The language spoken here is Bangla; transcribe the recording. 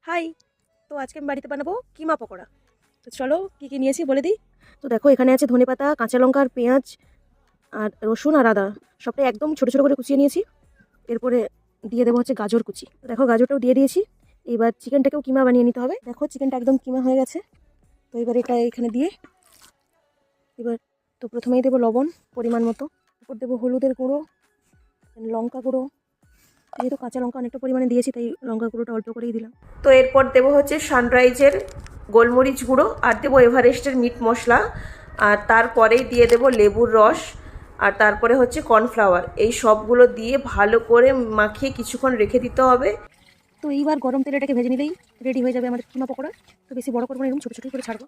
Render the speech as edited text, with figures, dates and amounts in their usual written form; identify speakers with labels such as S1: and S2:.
S1: হাই। তো আজকে আমি বাড়িতে বানাবো কিমা পকোড়া। তো চলো কী কী নিয়েছি বলে দিই। তো দেখো এখানে আছে ধনেপাতা, কাঁচা লঙ্কা আর পেঁয়াজ আর রসুন আর আদা, সবটাই একদম ছোটো ছোটো করে কুচিয়ে নিয়েছি। এরপরে দিয়ে দেবো হচ্ছে গাজর কুচি। দেখো গাজরটাও দিয়ে দিয়েছি। এবার চিকেনটাকেও কিমা বানিয়ে নিতে হবে। দেখো চিকেনটা একদম কিমা হয়ে গেছে। তো এবার এটা এখানে দিয়ে এবার তো প্রথমেই দেবো লবণ পরিমাণ মতো, তারপর দেবো হলুদের গুঁড়ো, লঙ্কা গুঁড়ো। যেহেতু কাঁচা লঙ্কা অনেকটা পরিমাণে দিয়েছি তাই লঙ্কা গুঁড়োটা অল্প করেই দিলাম। তো এরপর দেবো হচ্ছে সানরাইজের গোলমরিচ গুঁড়ো আর দেবো এভারেস্টের মিট মশলা, আর তারপরেই দিয়ে দেবো লেবুর রস, আর তারপরে হচ্ছে কর্নফ্লাওয়ার। এই সবগুলো দিয়ে ভালো করে মাখিয়ে কিছুক্ষণ রেখে দিতে হবে। তো এইবার গরম তেলে এটাকে ভেজে নিলেই রেডি হয়ে যাবে আমাদের কিমা পকোড়া। তো বেশি বড় করবো না, এরকম ছোটো ছোটো করে ছাড়বো।